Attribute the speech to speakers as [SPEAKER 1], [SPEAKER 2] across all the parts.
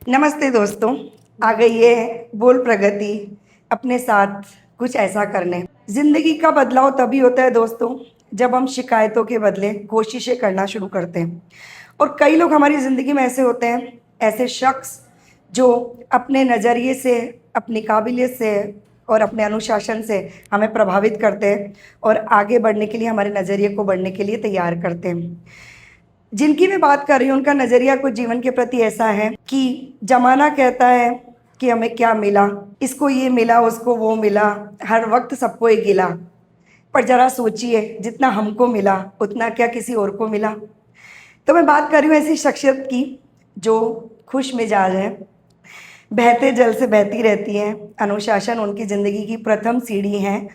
[SPEAKER 1] नमस्ते दोस्तों। आ गई है बोल प्रगति अपने साथ कुछ ऐसा करने। जिंदगी का बदलाव तभी होता है दोस्तों जब हम शिकायतों के बदले कोशिशें करना शुरू करते हैं। और कई लोग हमारी ज़िंदगी में ऐसे होते हैं, ऐसे शख्स जो अपने नज़रिए से, अपनी काबिलियत से और अपने अनुशासन से हमें प्रभावित करते हैं और आगे बढ़ने के लिए, हमारे नज़रिए को बढ़ने के लिए तैयार करते हैं। जिनकी मैं बात कर रही हूँ उनका नज़रिया कुछ जीवन के प्रति ऐसा है कि जमाना कहता है कि हमें क्या मिला, इसको ये मिला, उसको वो मिला, हर वक्त सबको ये गिला। पर जरा सोचिए, जितना हमको मिला उतना क्या किसी और को मिला? तो मैं बात कर रही हूँ ऐसी शख्सियत की जो खुश मिजाज है, बहते जल से बहती रहती हैं, अनुशासन उनकी ज़िंदगी की प्रथम सीढ़ी है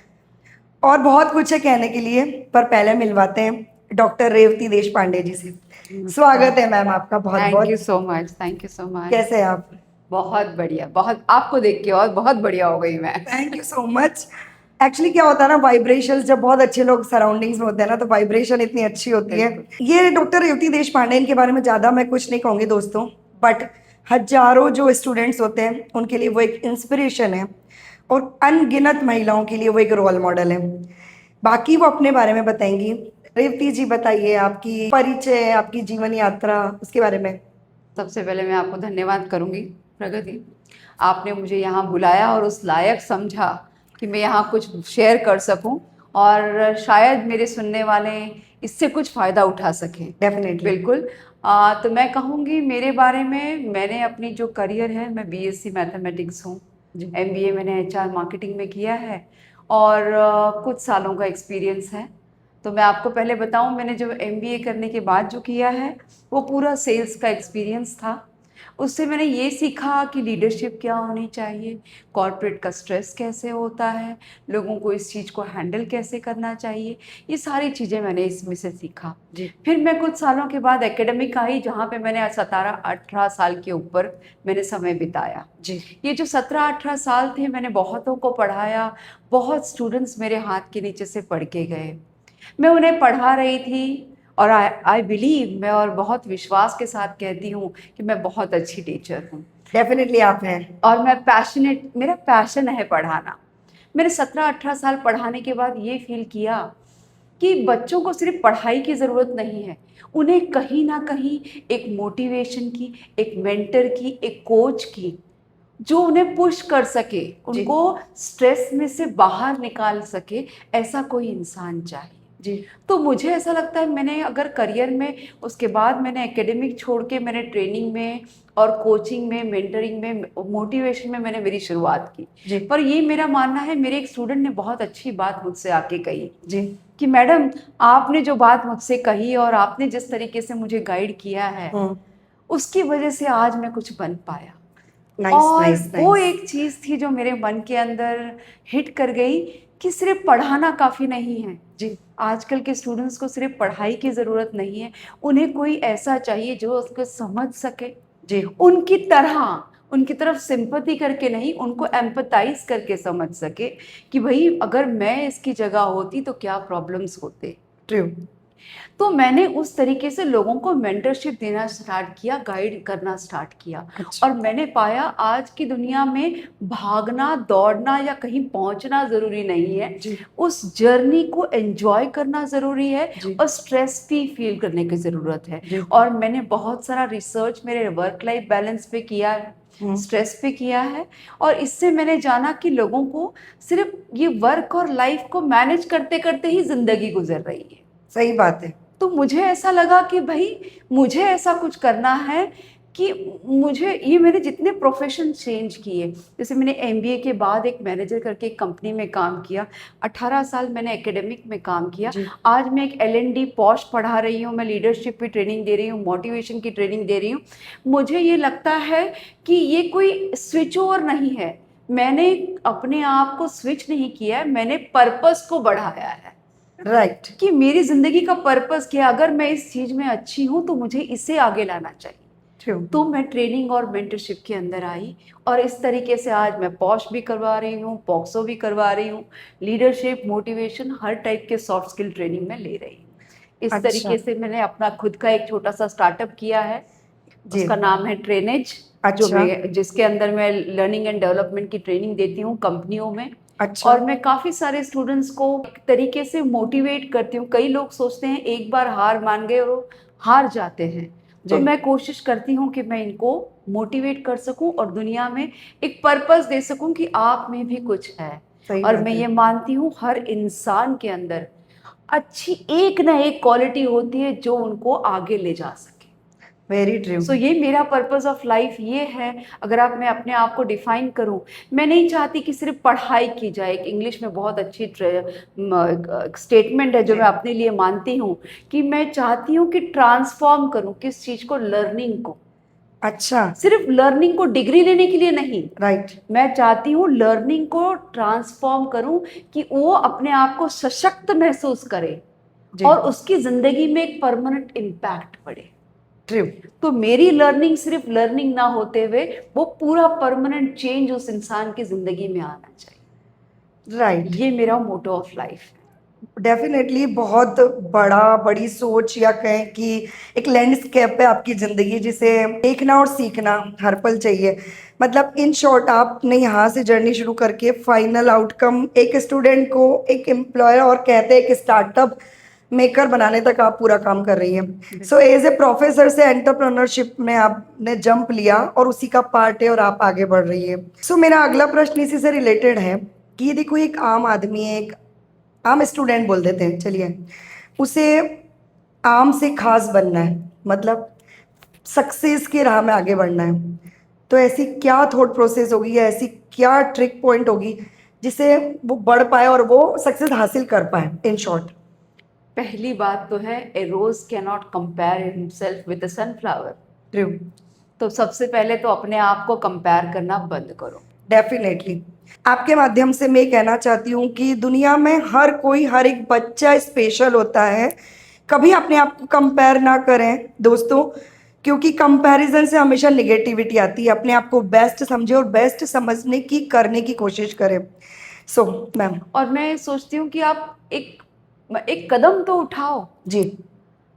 [SPEAKER 1] और बहुत कुछ है कहने के लिए। पर पहले मिलवाते हैं डॉक्टर रेवती देश पांडे जी से। स्वागत है मैम आपका बहुत
[SPEAKER 2] थैंक
[SPEAKER 1] बहुत।
[SPEAKER 2] You so much, thank you so much.
[SPEAKER 1] कैसे हैं आप?
[SPEAKER 2] बहुत बढ़िया, बहुत आपको देख के और बहुत बढ़िया हो गई मैं।
[SPEAKER 1] Thank you so much. Actually क्या होता है ना, वाइब्रेशंस जब बहुत अच्छे लोग सराउंडिंग्स में होते हैं ना तो वाइब्रेशन इतनी अच्छी होती है।
[SPEAKER 2] बिल्कुल।
[SPEAKER 1] ये डॉक्टर रेवती देश पांडे, इनके बारे में ज़्यादा मैं कुछ नहीं कहूँगी दोस्तों, बट हजारों जो स्टूडेंट्स होते हैं उनके लिए वो एक इंस्पिरेशन है और अनगिनत महिलाओं के लिए वो एक रोल मॉडल है। बाकी वो अपने बारे में बताएंगी। रेवती जी बताइए, आपकी परिचय, आपकी जीवन यात्रा, उसके बारे में।
[SPEAKER 2] सबसे पहले मैं आपको धन्यवाद करूंगी प्रगति, आपने मुझे यहाँ बुलाया और उस लायक समझा कि मैं यहाँ कुछ शेयर कर सकूं और शायद मेरे सुनने वाले इससे कुछ फ़ायदा उठा सकें।
[SPEAKER 1] डेफिनेटली।
[SPEAKER 2] बिल्कुल। तो मैं कहूँगी मेरे बारे में, मैंने अपनी जो करियर है, मैं बीएससी मैथमेटिक्स हूँ, एमबीए मैंने एचआर मार्केटिंग में किया है और कुछ सालों का एक्सपीरियंस है। तो मैं आपको पहले बताऊं, मैंने जो एमबीए करने के बाद जो किया है वो पूरा सेल्स का एक्सपीरियंस था। उससे मैंने ये सीखा कि लीडरशिप क्या होनी चाहिए, कॉर्पोरेट का स्ट्रेस कैसे होता है, लोगों को इस चीज़ को हैंडल कैसे करना चाहिए, ये सारी चीज़ें मैंने इसमें से सीखा।
[SPEAKER 1] जी।
[SPEAKER 2] फिर मैं कुछ सालों के बाद एकेडमिक आई, जहाँ पे मैंने 17-18 साल के ऊपर मैंने समय बिताया।
[SPEAKER 1] जी।
[SPEAKER 2] ये जो 17-18 साल थे, मैंने बहुतों को पढ़ाया, बहुत स्टूडेंट्स मेरे हाथ के नीचे से पढ़ के गए, मैं उन्हें पढ़ा रही थी। और आई बिलीव, मैं और बहुत विश्वास के साथ कहती हूँ कि मैं बहुत अच्छी टीचर हूँ
[SPEAKER 1] डेफिनेटली आप हैं।
[SPEAKER 2] और मैं पैशनेट, मेरा पैशन है पढ़ाना। मैंने 17-18 साल पढ़ाने के बाद ये फील किया कि बच्चों को सिर्फ पढ़ाई की ज़रूरत नहीं है, उन्हें कहीं ना कहीं एक मोटिवेशन की, एक मेंटर की, एक कोच की, जो उन्हें पुश कर सके,
[SPEAKER 1] जी।
[SPEAKER 2] उनको स्ट्रेस में से बाहर निकाल सके, ऐसा कोई इंसान चाहिए।
[SPEAKER 1] जी।
[SPEAKER 2] तो मुझे ऐसा लगता है, मैंने अगर करियर में, उसके बाद मैंने एकेडमिक छोड़ के मैंने ट्रेनिंग में और कोचिंग में, मेंटरिंग में, मोटिवेशन में मैंने मेरी शुरुआत की।
[SPEAKER 1] जी।
[SPEAKER 2] पर ये मेरा मानना है, मेरे एक स्टूडेंट ने बहुत अच्छी बात मुझसे आके कही
[SPEAKER 1] जी।
[SPEAKER 2] कि मैडम, आपने जो बात मुझसे कही और आपने जिस तरीके से मुझे गाइड किया है, उसकी वजह से आज मैं कुछ बन पाया।
[SPEAKER 1] नाइस
[SPEAKER 2] और
[SPEAKER 1] नाइस
[SPEAKER 2] वो
[SPEAKER 1] नाइस।
[SPEAKER 2] एक चीज़ थी जो मेरे मन के अंदर हिट कर गई कि सिर्फ पढ़ाना काफ़ी नहीं है।
[SPEAKER 1] जी।
[SPEAKER 2] आजकल के स्टूडेंट्स को सिर्फ पढ़ाई की ज़रूरत नहीं है, उन्हें कोई ऐसा चाहिए जो उसको समझ सके,
[SPEAKER 1] जी।
[SPEAKER 2] उनकी तरह, उनकी तरफ सिंपैथी करके नहीं, उनको एम्पैथाइज करके समझ सके कि भाई अगर मैं इसकी जगह होती तो क्या प्रॉब्लम्स होते।
[SPEAKER 1] ट्रू।
[SPEAKER 2] तो मैंने उस तरीके से लोगों को मेंटरशिप देना स्टार्ट किया, गाइड करना स्टार्ट किया।
[SPEAKER 1] अच्छा।
[SPEAKER 2] और मैंने पाया आज की दुनिया में भागना, दौड़ना या कहीं पहुंचना ज़रूरी नहीं है,
[SPEAKER 1] जी।
[SPEAKER 2] उस जर्नी को एंजॉय करना ज़रूरी है
[SPEAKER 1] जी।
[SPEAKER 2] और स्ट्रेस फ्री फील करने की ज़रूरत है।
[SPEAKER 1] जी।
[SPEAKER 2] और मैंने बहुत सारा रिसर्च मेरे वर्क लाइफ बैलेंस पे किया है, स्ट्रेस पे किया है, और इससे मैंने जाना कि लोगों को सिर्फ ये वर्क और लाइफ को मैनेज करते करते ही ज़िंदगी गुजर रही है।
[SPEAKER 1] सही बात है।
[SPEAKER 2] तो मुझे ऐसा लगा कि भाई मुझे ऐसा कुछ करना है कि मुझे ये, मैंने जितने प्रोफेशन चेंज किए, जैसे मैंने एमबीए के बाद एक मैनेजर करके एक कंपनी में काम किया, 18 साल मैंने एकेडमिक में काम किया,
[SPEAKER 1] जी।
[SPEAKER 2] आज मैं एक एलएनडी पॉश पढ़ा रही हूँ, मैं लीडरशिप की ट्रेनिंग दे रही हूँ, मोटिवेशन की ट्रेनिंग दे रही हूँ। मुझे ये लगता है कि ये कोई स्विच ओवर नहीं है, मैंने अपने आप को स्विच नहीं किया है, मैंने पर्पस को बढ़ाया है
[SPEAKER 1] राइट।
[SPEAKER 2] कि मेरी जिंदगी का पर्पस क्या है, अगर मैं इस चीज में अच्छी हूं तो मुझे इसे आगे लाना चाहिए।
[SPEAKER 1] ट्रू।
[SPEAKER 2] तो मैं ट्रेनिंग और मेंटरशिप के अंदर आई और इस तरीके से आज मैं पॉश भी करवा रही हूँ, पॉक्सो भी करवा रही हूँ, लीडरशिप, मोटिवेशन, हर टाइप के सॉफ्ट स्किल ट्रेनिंग में ले रही हूँ। इस
[SPEAKER 1] अच्छा।
[SPEAKER 2] तरीके से मैंने अपना खुद का एक छोटा सा स्टार्टअप किया है,
[SPEAKER 1] जी।
[SPEAKER 2] उसका नाम है ट्रेनेज।
[SPEAKER 1] अच्छा
[SPEAKER 2] जिसके अंदर मैं लर्निंग एंड डेवलपमेंट की ट्रेनिंग देती हूँ कंपनियों में।
[SPEAKER 1] अच्छा
[SPEAKER 2] और मैं काफ़ी सारे स्टूडेंट्स को एक तरीके से मोटिवेट करती हूँ। कई लोग सोचते हैं एक बार हार मान गए और वो हार जाते हैं, तो
[SPEAKER 1] जी
[SPEAKER 2] मैं कोशिश करती हूँ कि मैं इनको मोटिवेट कर सकूँ और दुनिया में एक पर्पस दे सकूँ कि आप में भी कुछ है।
[SPEAKER 1] सही
[SPEAKER 2] और
[SPEAKER 1] बात
[SPEAKER 2] मैं
[SPEAKER 1] है।
[SPEAKER 2] ये मानती हूँ हर इंसान के अंदर अच्छी एक ना एक क्वालिटी होती है जो उनको आगे ले जा सके।
[SPEAKER 1] Very true.
[SPEAKER 2] सो ये मेरा पर्पस ऑफ लाइफ ये है। अगर आप मैं अपने आप को डिफाइन करूं, मैं नहीं चाहती कि सिर्फ पढ़ाई की जाए। एक इंग्लिश में बहुत अच्छी स्टेटमेंट है जो
[SPEAKER 1] जी
[SPEAKER 2] मैं अपने लिए मानती हूँ कि मैं चाहती हूँ कि ट्रांसफॉर्म करूं किस चीज़ को, लर्निंग को।
[SPEAKER 1] अच्छा
[SPEAKER 2] सिर्फ लर्निंग को डिग्री लेने के लिए नहीं,
[SPEAKER 1] राइट
[SPEAKER 2] मैं चाहती हूँ लर्निंग को ट्रांसफॉर्म करूं कि वो अपने आप को सशक्त महसूस करे
[SPEAKER 1] जी
[SPEAKER 2] और उसकी जिंदगी में एक परमानेंट इम्पैक्ट पड़े।
[SPEAKER 1] ट्रू
[SPEAKER 2] तो मेरी लर्निंग सिर्फ लर्निंग ना होते हुए वो पूरा परमानेंट चेंज उस इंसान की जिंदगी में आना चाहिए।
[SPEAKER 1] राइट।
[SPEAKER 2] ये मेरा मोटो ऑफ लाइफ है।
[SPEAKER 1] डेफिनेटली बहुत बड़ी सोच या कहें कि एक लैंडस्केप है आपकी ज़िंदगी, जिसे देखना और सीखना हर पल चाहिए। मतलब इन शॉर्ट आपने यहाँ से जर्नी शुरू करके फाइनल आउटकम एक स्टूडेंट को एक एम्प्लॉयर और कहते हैं एक स्टार्टअप मेकर बनाने तक आप पूरा काम कर रही हैं। सो एज ए प्रोफेसर से एंटरप्रेन्योरशिप में आपने जंप लिया और उसी का पार्ट है और आप आगे बढ़ रही हैं। सो मेरा अगला प्रश्न इसी से रिलेटेड है कि देखो एक आम आदमी है, एक आम स्टूडेंट बोल देते हैं चलिए, उसे आम से खास बनना है, मतलब सक्सेस की राह में आगे बढ़ना है, तो ऐसी क्या थॉट प्रोसेस होगी या ऐसी क्या ट्रिक पॉइंट होगी जिसे वो बढ़ पाए और वो सक्सेस हासिल कर पाए इन शॉर्ट?
[SPEAKER 2] पहली बात तो है, a rose can not compare himself with a sunflower.
[SPEAKER 1] True.
[SPEAKER 2] तो सबसे पहले तो अपने आप को कंपेयर करना बंद करो।
[SPEAKER 1] डेफिनेटली आपके माध्यम से मैं कहना चाहती हूँ कि दुनिया में हर कोई, हर एक बच्चा स्पेशल होता है। कभी अपने आप को कंपेयर ना करें दोस्तों, क्योंकि कंपैरिजन से हमेशा निगेटिविटी आती है। अपने आप को बेस्ट समझे और बेस्ट समझने की करने की कोशिश करें। So ma'am.
[SPEAKER 2] और मैं सोचती हूँ कि आप एक एक कदम तो उठाओ।
[SPEAKER 1] जी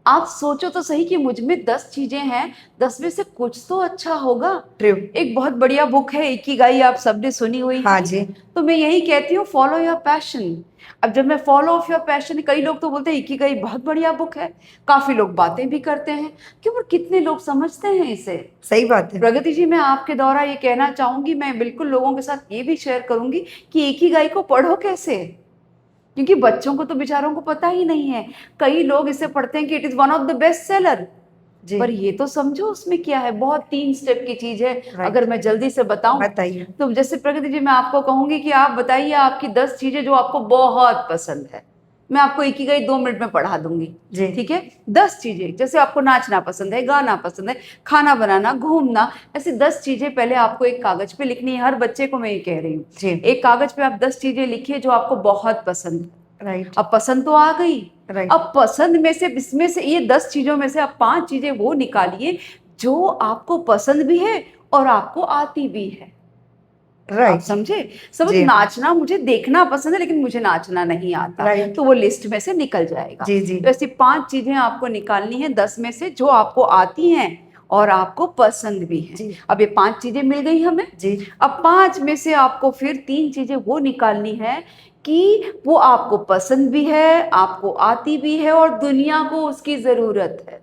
[SPEAKER 2] आप सोचो तो सही कि मुझ में 10 चीजें हैं, 10 में से कुछ तो अच्छा होगा।
[SPEAKER 1] ट्रू।
[SPEAKER 2] एक बहुत बढ़िया बुक है इकिगाई, आप सबने सुनी हुई
[SPEAKER 1] हाँ
[SPEAKER 2] है।
[SPEAKER 1] जी
[SPEAKER 2] तो मैं यही कहती हूँ, फॉलो योर पैशन। अब जब मैं फॉलो ऑफ योर पैशन, कई लोग तो बोलते हैं इकिगाई बहुत बढ़िया बुक है, काफी लोग बातें भी करते हैं, क्यों, पर कितने लोग समझते हैं इसे?
[SPEAKER 1] सही बात है।
[SPEAKER 2] प्रगति जी, मैं आपके द्वारा ये कहना चाहूंगी, मैं बिल्कुल लोगों के साथ ये भी शेयर करूंगी कि इकिगाई को पढ़ो कैसे, क्योंकि बच्चों को तो बेचारों को पता ही नहीं है। कई लोग इसे पढ़ते हैं कि it is one of the best seller,
[SPEAKER 1] जी
[SPEAKER 2] पर ये तो समझो उसमें क्या है। बहुत 3 स्टेप की चीज है।
[SPEAKER 1] राइट।
[SPEAKER 2] अगर मैं जल्दी से बताऊं
[SPEAKER 1] बताइए।
[SPEAKER 2] तो जैसे प्रगति जी, मैं आपको कहूंगी कि आप बताइए आपकी 10 चीजें जो आपको बहुत पसंद है। मैं आपको इकिगाई 2 मिनट में पढ़ा दूंगी।
[SPEAKER 1] जी
[SPEAKER 2] ठीक है? 10 चीजें, जैसे आपको नाचना पसंद है, गाना पसंद है, खाना बनाना, घूमना, ऐसी 10 चीजें पहले आपको एक कागज पे लिखनी है। हर बच्चे को मैं ये कह रही हूँ,
[SPEAKER 1] जी
[SPEAKER 2] एक कागज पे आप 10 चीजें लिखिए जो आपको बहुत पसंद है।
[SPEAKER 1] राइट
[SPEAKER 2] अब पसंद तो आ गई,
[SPEAKER 1] राइट
[SPEAKER 2] अब पसंद में से, इसमें से ये 10 चीजों में से आप 5 चीजें वो निकालिए जो आपको पसंद भी है और आपको आती भी है। आप
[SPEAKER 1] राइट
[SPEAKER 2] समझे? समझ,
[SPEAKER 1] जी
[SPEAKER 2] नाचना मुझे देखना पसंद है लेकिन मुझे नाचना नहीं आता,
[SPEAKER 1] राइट
[SPEAKER 2] तो वो लिस्ट में से निकल जाएगा।
[SPEAKER 1] जी जी
[SPEAKER 2] तो ऐसी 5 चीजें आपको निकालनी है 10 में से जो आपको आती हैं और आपको पसंद भी हैं।
[SPEAKER 1] जी
[SPEAKER 2] अब ये 5 चीजें मिल गई हमें।
[SPEAKER 1] जी
[SPEAKER 2] अब 5 में से आपको फिर 3 चीजें वो निकालनी है कि वो आपको पसंद भी है, आपको आती भी है और दुनिया को उसकी जरूरत है।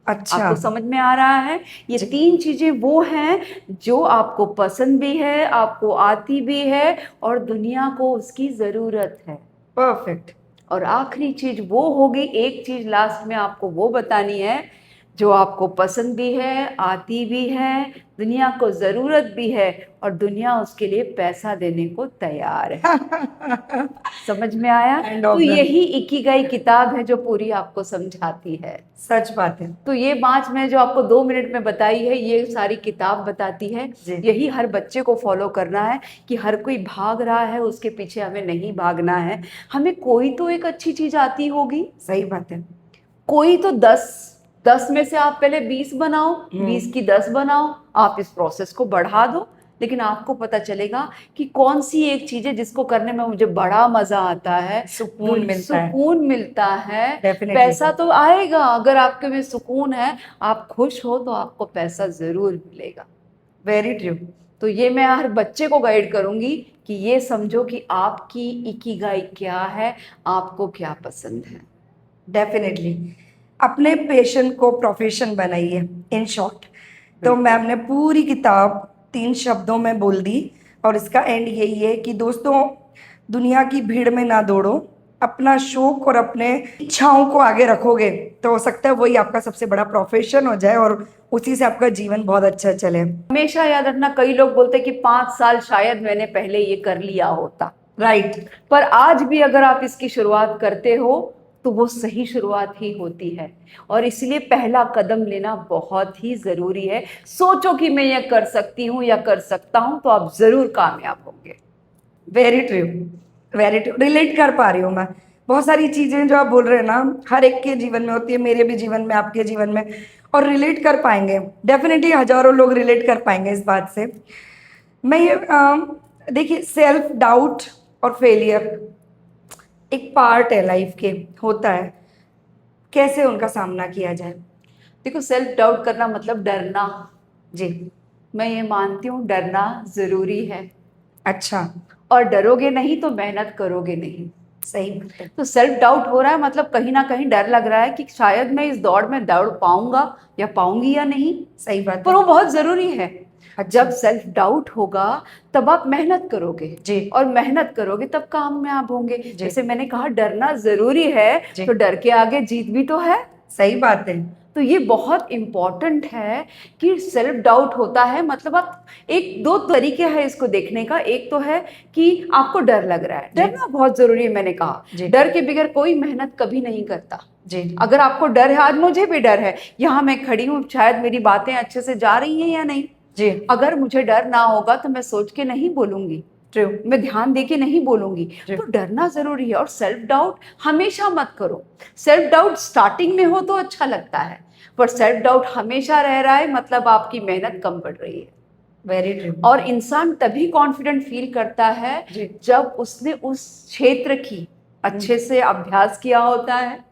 [SPEAKER 1] अच्छा
[SPEAKER 2] आपको समझ में आ रहा है? ये
[SPEAKER 1] जी
[SPEAKER 2] 3 चीजें वो हैं जो आपको पसंद भी है, आपको आती भी है और दुनिया को उसकी जरूरत है।
[SPEAKER 1] परफेक्ट
[SPEAKER 2] और आखिरी चीज वो होगी, एक चीज लास्ट में आपको वो बतानी है जो आपको पसंद भी है, आती भी है, दुनिया को जरूरत भी है और दुनिया उसके लिए पैसा देने को तैयार है। समझ में आया?
[SPEAKER 1] एंड
[SPEAKER 2] तो
[SPEAKER 1] ऑफ द
[SPEAKER 2] यही इकिगाई किताब है जो पूरी आपको समझाती है।
[SPEAKER 1] सच बात है
[SPEAKER 2] तो ये 5 मैंने जो आपको 2 मिनट में बताई है, ये सारी किताब बताती है।
[SPEAKER 1] जी
[SPEAKER 2] यही हर बच्चे को फॉलो करना है कि हर कोई भाग रहा है, उसके पीछे हमें नहीं भागना है। हमें कोई तो एक अच्छी चीज आती होगी,
[SPEAKER 1] सही बात है।
[SPEAKER 2] कोई तो 10 में से आप पहले 20 बनाओ, 20 की 10 बनाओ, आप इस प्रोसेस को बढ़ा दो, लेकिन आपको पता चलेगा कि कौन सी एक चीज है जिसको करने में मुझे बड़ा मजा आता है,
[SPEAKER 1] सुकून मिलता है।
[SPEAKER 2] सुकून मिलता है।
[SPEAKER 1] डेफिनेटली
[SPEAKER 2] पैसा तो आएगा, अगर आपके में सुकून है, आप खुश हो तो आपको पैसा जरूर मिलेगा।
[SPEAKER 1] Very true.
[SPEAKER 2] तो ये मैं हर बच्चे को गाइड करूंगी कि ये समझो कि आपकी इकिगाई क्या है, आपको क्या पसंद है।
[SPEAKER 1] डेफिनेटली अपने पैशन को प्रोफेशन बनाइए, इन शॉर्ट। तो मैम ने पूरी किताब 3 शब्दों में बोल दी, और इसका एंड यही है कि दोस्तों, दुनिया की भीड़ में ना दौड़ो, अपना शौक और अपने इच्छाओं को आगे रखोगे तो हो सकता है वही आपका सबसे बड़ा प्रोफेशन हो जाए और उसी से आपका जीवन बहुत अच्छा चले।
[SPEAKER 2] हमेशा याद रखना, कई लोग बोलते हैं कि 5 साल शायद मैंने पहले ये कर लिया होता,
[SPEAKER 1] राइट।
[SPEAKER 2] पर आज भी अगर आप इसकी शुरुआत करते हो तो वो सही शुरुआत ही होती है। और इसलिए पहला कदम लेना बहुत ही जरूरी है। सोचो कि मैं ये कर सकती हूँ या कर सकता हूँ, तो आप जरूर कामयाब होंगे।
[SPEAKER 1] Very true, very true. Relate कर पा रही हूँ मैं। बहुत सारी चीज़ें जो आप बोल रहे हैं ना, हर एक के जीवन में होती है, मेरे भी जीवन में, आपके जीवन में, और रिलेट कर पाएंगे डेफिनेटली। हजारों लोग रिलेट कर पाएंगे इस बात से। मैं ये देखिए, सेल्फ डाउट और फेलियर एक पार्ट है लाइफ के, होता है। कैसे उनका सामना किया जाए?
[SPEAKER 2] देखो, सेल्फ डाउट करना मतलब डरना।
[SPEAKER 1] जी।
[SPEAKER 2] मैं ये मानती हूँ डरना जरूरी है,
[SPEAKER 1] अच्छा।
[SPEAKER 2] और डरोगे नहीं तो मेहनत करोगे नहीं।
[SPEAKER 1] सही बात है।
[SPEAKER 2] तो सेल्फ डाउट हो रहा है मतलब कहीं ना कहीं डर लग रहा है कि शायद मैं इस दौड़ में दौड़ पाऊंगा या पाऊंगी या नहीं।
[SPEAKER 1] सही बात
[SPEAKER 2] पर
[SPEAKER 1] है।
[SPEAKER 2] वो बहुत जरूरी है।
[SPEAKER 1] अच्छा।
[SPEAKER 2] जब सेल्फ डाउट होगा तब आप मेहनत करोगे,
[SPEAKER 1] जी।
[SPEAKER 2] और मेहनत करोगे तब कामयाब होंगे।
[SPEAKER 1] जी।
[SPEAKER 2] जैसे मैंने कहा डरना जरूरी है,
[SPEAKER 1] जी।
[SPEAKER 2] तो डर के आगे जीत भी तो है।
[SPEAKER 1] सही बात है।
[SPEAKER 2] तो ये बहुत इम्पॉर्टेंट है कि सेल्फ डाउट होता है मतलब आप, एक दो तरीके हैं इसको देखने का। एक तो है कि आपको डर लग रहा है,
[SPEAKER 1] जी।
[SPEAKER 2] डरना बहुत जरूरी है। मैंने कहा
[SPEAKER 1] जी।
[SPEAKER 2] डर के बगैर कोई मेहनत कभी नहीं करता।
[SPEAKER 1] जी।
[SPEAKER 2] अगर आपको डर है, आज मुझे भी डर है, यहाँ मैं खड़ी हूँ, शायद मेरी बातें अच्छे से जा रही हैं या नहीं।
[SPEAKER 1] जी।
[SPEAKER 2] अगर मुझे डर ना होगा तो मैं सोच के नहीं बोलूंगी,
[SPEAKER 1] ट्रू।
[SPEAKER 2] मैं ध्यान दे के नहीं बोलूंगी।
[SPEAKER 1] जी।
[SPEAKER 2] तो डरना जरूरी है। और सेल्फ डाउट हमेशा मत करो। सेल्फ डाउट स्टार्टिंग में हो तो अच्छा लगता है, पर सेल्फ डाउट हमेशा रह रहा है मतलब आपकी मेहनत कम पड़ रही है।
[SPEAKER 1] Very true.
[SPEAKER 2] और इंसान तभी कॉन्फिडेंट फील करता है
[SPEAKER 1] जी।
[SPEAKER 2] जब उसने उस क्षेत्र की अच्छे से अभ्यास किया होता है,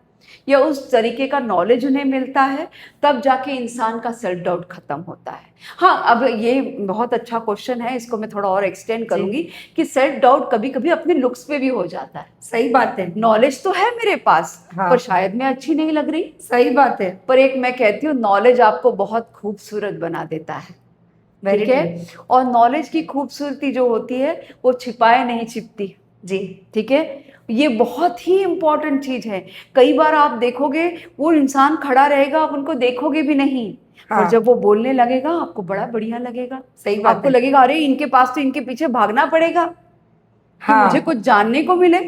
[SPEAKER 2] या उस तरीके का नॉलेज उन्हें मिलता है, तब जाके इंसान का सेल्फ डाउट खत्म होता है। हाँ, अब ये बहुत अच्छा क्वेश्चन है, इसको मैं थोड़ा और एक्सटेंड करूंगी कि सेल्फ डाउट कभी कभी अपने लुक्स पे भी हो जाता है।
[SPEAKER 1] सही बात है।
[SPEAKER 2] नॉलेज तो है मेरे पास,
[SPEAKER 1] हाँ।
[SPEAKER 2] पर शायद मैं अच्छी नहीं लग रही।
[SPEAKER 1] सही बात है।
[SPEAKER 2] पर एक मैं कहती हूँ, नॉलेज आपको बहुत खूबसूरत बना देता है।
[SPEAKER 1] वेरी
[SPEAKER 2] ठीक है। और नॉलेज की खूबसूरती जो होती है वो छिपाए नहीं छिपती।
[SPEAKER 1] जी।
[SPEAKER 2] ठीक है, ये बहुत ही इंपॉर्टेंट चीज है। कई बार आप देखोगे वो इंसान खड़ा रहेगा, आप उनको देखोगे भी नहीं,
[SPEAKER 1] हाँ।
[SPEAKER 2] और जब वो बोलने लगेगा आपको बड़ा बढ़िया लगेगा।
[SPEAKER 1] सही बात
[SPEAKER 2] आपको
[SPEAKER 1] है।
[SPEAKER 2] लगेगा अरे इनके पास तो इनके पीछे भागना पड़ेगा कि
[SPEAKER 1] हाँ।
[SPEAKER 2] मुझे कुछ जानने को मिले।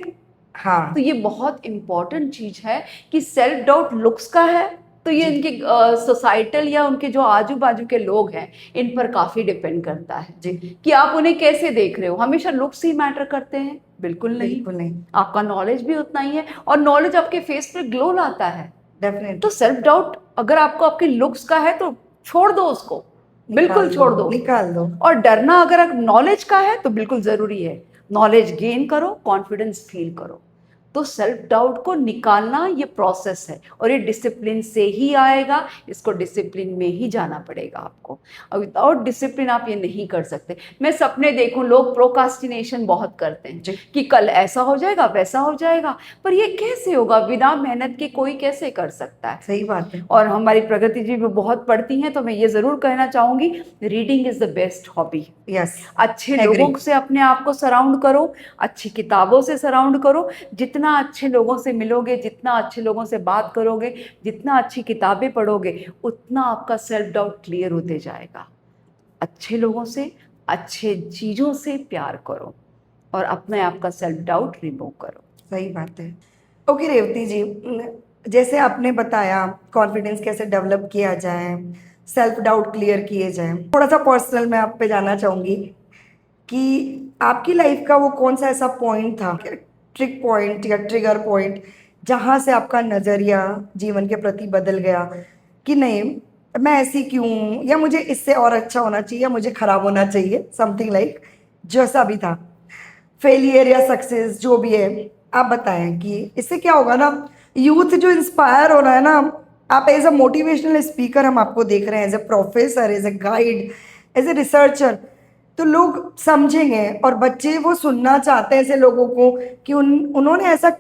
[SPEAKER 1] हाँ।
[SPEAKER 2] तो ये बहुत इंपॉर्टेंट चीज है कि सेल्फ डाउट लुक्स का है, तो ये इनके सोसाइटल या उनके जो आजू बाजू के लोग हैं इन पर काफी डिपेंड करता है
[SPEAKER 1] जी।
[SPEAKER 2] कि आप उन्हें कैसे देख रहे हो। हमेशा लुक्स ही मैटर करते हैं? बिल्कुल नहीं।
[SPEAKER 1] बिल्कुल नहीं।
[SPEAKER 2] आपका नॉलेज भी उतना ही है, और नॉलेज आपके फेस पे ग्लो लाता है।
[SPEAKER 1] डेफिनेटली।
[SPEAKER 2] तो सेल्फ डाउट अगर आपको आपके लुक्स का है तो छोड़ दो उसको, बिल्कुल छोड़ दो।
[SPEAKER 1] निकाल दो।
[SPEAKER 2] और डरना अगर नॉलेज का है तो बिल्कुल जरूरी है, नॉलेज गेन करो, कॉन्फिडेंस फील करो। तो सेल्फ डाउट को निकालना ये प्रोसेस है, और ये डिसिप्लिन से ही आएगा। इसको डिसिप्लिन में ही जाना पड़ेगा आपको, और विदाउट डिसिप्लिन आप ये नहीं कर सकते। मैं सपने देखूं, लोग प्रोकास्टिनेशन बहुत करते हैं कि कल ऐसा हो जाएगा वैसा हो जाएगा, पर ये कैसे होगा? बिना मेहनत के कोई कैसे कर सकता है?
[SPEAKER 1] सही बात है।
[SPEAKER 2] और हमारी प्रगति जी भी बहुत पढ़ती हैं, तो मैं ये जरूर कहना चाहूंगी, reading is the best hobby.
[SPEAKER 1] Yes.
[SPEAKER 2] अच्छे लोगों से अपने आप को सराउंड करो, अच्छी किताबों से सराउंड करो। जितना अच्छे लोगों से मिलोगे, जितना अच्छे लोगों से बात करोगे, जितना अच्छी किताबें पढ़ोगे, उतना आपका सेल्फ डाउट क्लियर होते जाएगा। अच्छे लोगों से, अच्छे चीज़ों से प्यार करो, और अपने आप का सेल्फ डाउट रिमूव करो।
[SPEAKER 1] सही बात है। ओके रेवती जी, जैसे आपने बताया कॉन्फिडेंस कैसे डेवलप किया जाए, सेल्फ डाउट क्लियर किए जाए, थोड़ा सा पर्सनल मैं आप पे जानना चाहूँगी कि आपकी लाइफ का वो कौन सा ऐसा पॉइंट था, ट्रिक पॉइंट या ट्रिगर पॉइंट, जहाँ से आपका नज़रिया जीवन के प्रति बदल गया कि नहीं, मैं ऐसी क्यों हूँ, या मुझे इससे और अच्छा होना चाहिए, या मुझे खराब होना चाहिए, समथिंग लाइक जैसा भी था, फेलियर या सक्सेस जो भी है, आप बताएं कि इससे क्या होगा ना, यूथ जो इंस्पायर हो रहा है ना, आप एज अ मोटिवेशनल स्पीकर हम आपको देख रहे हैं, as a professor, as a guide, as a researcher, तो लोग समझेंगे और बच्चे वो सुनना चाहते हैं ऐसे लोगों को कि उन्होंने ऐसा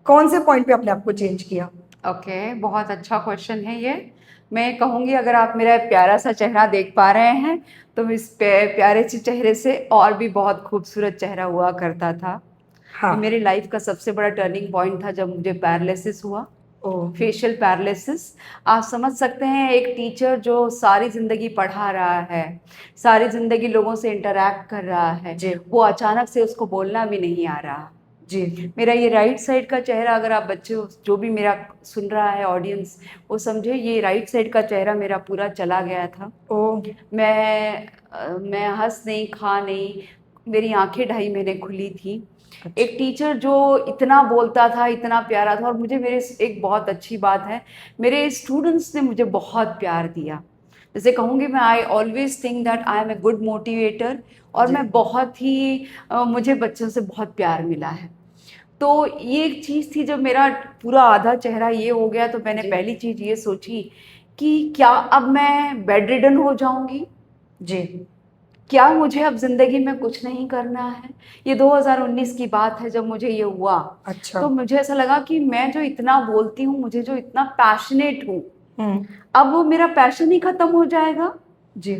[SPEAKER 1] कौन से पॉइंट पे अपने आप को चेंज किया।
[SPEAKER 2] ओके, बहुत अच्छा क्वेश्चन है ये। मैं कहूँगी अगर आप मेरा प्यारा सा चेहरा देख पा रहे हैं तो इस प्यारे से चेहरे से और भी बहुत खूबसूरत चेहरा हुआ करता था।
[SPEAKER 1] हाँ।
[SPEAKER 2] ये मेरी लाइफ का सबसे बड़ा टर्निंग पॉइंट था जब मुझे पैरालिसिस हुआ,
[SPEAKER 1] ओ।
[SPEAKER 2] Facial paralysis. आप समझ सकते हैं एक टीचर जो सारी ज़िंदगी पढ़ा रहा है, सारी ज़िंदगी लोगों से इंटरैक्ट कर रहा है,
[SPEAKER 1] जी।
[SPEAKER 2] वो अचानक से उसको बोलना भी नहीं आ रहा।
[SPEAKER 1] जी।
[SPEAKER 2] मेरा ये राइट साइड का चेहरा, अगर आप बच्चे जो भी मेरा सुन रहा है ऑडियंस, वो समझे ये राइट साइड का चेहरा मेरा पूरा चला गया था।
[SPEAKER 1] ओ।
[SPEAKER 2] मैं हंस नहीं, खा नहीं, मेरी आंखें 2.5 महीने खुली थी।
[SPEAKER 1] अच्छा।
[SPEAKER 2] एक टीचर जो इतना बोलता था, इतना प्यारा था, और मुझे मेरे एक बहुत अच्छी बात है, मेरे स्टूडेंट्स ने मुझे बहुत प्यार दिया। जैसे कहूँगी मैं, I always think that I am a good motivator, और
[SPEAKER 1] जी।
[SPEAKER 2] मैं बहुत ही मुझे बच्चों से बहुत प्यार मिला है। तो ये एक चीज़ थी, जब मेरा पूरा आधा चेहरा ये हो गया तो मैंने
[SPEAKER 1] जी।
[SPEAKER 2] पहली चीज़ ये सोची कि क्या अब मैं बेड रिडन हो जाऊंगी?
[SPEAKER 1] जी।
[SPEAKER 2] क्या मुझे अब जिंदगी में कुछ नहीं करना है? ये 2019 की बात है जब मुझे ये हुआ।
[SPEAKER 1] अच्छा।
[SPEAKER 2] तो मुझे ऐसा लगा कि मैं जो इतना बोलती हूँ, मुझे जो इतना पैशनेट हूँ,
[SPEAKER 1] हम्म।
[SPEAKER 2] अब वो मेरा पैशन ही खत्म हो जाएगा।
[SPEAKER 1] जी।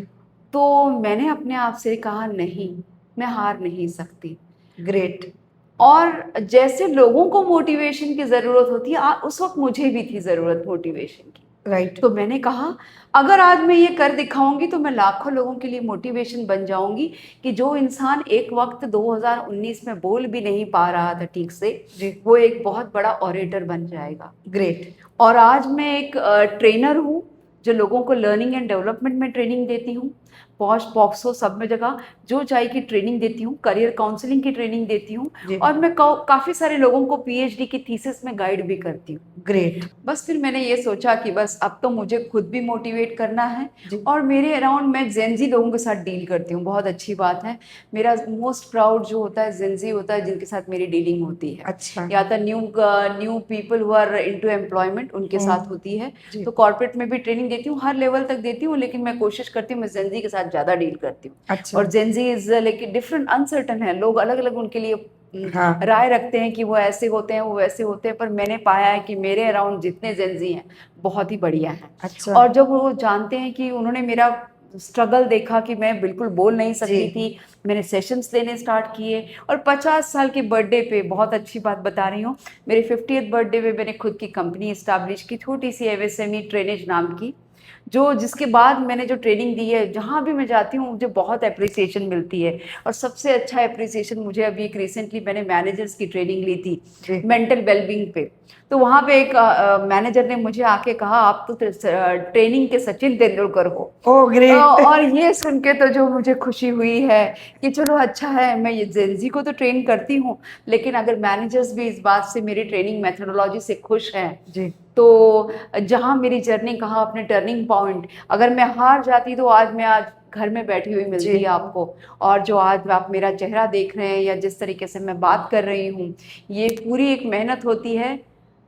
[SPEAKER 2] तो मैंने अपने आप से कहा नहीं, मैं हार नहीं सकती।
[SPEAKER 1] ग्रेट।
[SPEAKER 2] और जैसे लोगों को मोटिवेशन की ज़रूरत होती है, उस वक्त मुझे भी थी ज़रूरत मोटिवेशन की।
[SPEAKER 1] राइट।
[SPEAKER 2] तो मैंने कहा अगर आज मैं ये कर दिखाऊंगी तो मैं लाखों लोगों के लिए मोटिवेशन बन जाऊंगी, कि जो इंसान एक वक्त 2019 में बोल भी नहीं पा रहा था ठीक से,
[SPEAKER 1] जी।
[SPEAKER 2] वो एक बहुत बड़ा ऑरेटर बन जाएगा।
[SPEAKER 1] ग्रेट।
[SPEAKER 2] और आज मैं एक ट्रेनर हूँ जो लोगों को लर्निंग एंड डेवलपमेंट में ट्रेनिंग देती हूँ। पॉश पॉक्सो सब में जगह जो चाहिए की ट्रेनिंग देती हूँ, करियर काउंसलिंग की ट्रेनिंग देती हूँ,
[SPEAKER 1] जी।
[SPEAKER 2] और मैं काफ़ी सारे लोगों को पीएचडी की थीसिस में गाइड भी करती हूँ।
[SPEAKER 1] ग्रेट।
[SPEAKER 2] बस फिर मैंने ये सोचा कि बस अब तो मुझे खुद भी मोटिवेट करना है।
[SPEAKER 1] जी।
[SPEAKER 2] और मेरे अराउंड मैं जेंजी लोगों के साथ डील करती हूँ, बहुत अच्छी बात है। मेरा मोस्ट प्राउड जो होता है जेंजी होता है, जिनके साथ मेरी डीलिंग होती है।
[SPEAKER 1] अच्छा।
[SPEAKER 2] या तो new people who are into employment, उनके साथ होती है।
[SPEAKER 1] जी।
[SPEAKER 2] तो कॉर्पोरेट में भी ट्रेनिंग देती हूँ, हर लेवल तक देती हूँ, लेकिन मैं कोशिश करती हूँ मैं जेंजी के साथ ज़्यादा डील करती हूँ।
[SPEAKER 1] अच्छा।
[SPEAKER 2] और जेंजी इज लेकिन डिफरेंट, अनसर्टन है, लोग अलग अलग उनके लिए
[SPEAKER 1] हाँ।
[SPEAKER 2] राय रखते हैं कि वो ऐसे होते हैं, वो वैसे होते हैं, पर मैंने पाया है कि मेरे अराउंड जितने जेंजी हैं बहुत ही बढ़िया हैं।
[SPEAKER 1] अच्छा।
[SPEAKER 2] और जब वो जानते हैं कि उन्होंने मेरा स्ट्रगल देखा कि मैं बिल्कुल बोल नहीं सकती
[SPEAKER 1] जी।
[SPEAKER 2] थी, मैंने सेशंस लेने स्टार्ट किए। और 50 साल के बर्थडे पे, बहुत अच्छी बात बता रही हूँ, मेरे 50th बर्थडे पे मैंने खुद की कंपनी इस्टेब्लिश की, छोटी सी एमएसएमई ट्रेनेज नाम की, जो जिसके बाद मैंने जो ट्रेनिंग दी है, जहाँ भी मैं जाती हूँ मुझे बहुत अप्रिसिएशन मिलती है। और सबसे अच्छा अप्रिसिएशन मुझे अभी एक रिसेंटली मैंने मैनेजर्स की ट्रेनिंग ली थी
[SPEAKER 1] जी।
[SPEAKER 2] मेंटल वेलबींग पे। तो वहाँ पे एक मैनेजर ने मुझे आके कहा आप तो ट्रेनिंग के सचिन तेंदुलकर हो।
[SPEAKER 1] ओ ग्रेट।
[SPEAKER 2] और ये सुन के तो जो मुझे खुशी हुई है कि चलो अच्छा है, मैं ये जेंजी को तो ट्रेन करती हूँ, लेकिन अगर मैनेजर्स भी इस बात से मेरी ट्रेनिंग मेथोडोलॉजी से खुश हैं,
[SPEAKER 1] जी।
[SPEAKER 2] तो जहाँ मेरी जर्नी, कहाँ अपने टर्निंग पॉइंट, अगर मैं हार जाती तो आज घर में बैठी हुई मिलती है आपको। और जो आज आप मेरा चेहरा देख रहे हैं या जिस तरीके से मैं बात कर रही हूँ, ये पूरी एक मेहनत होती है।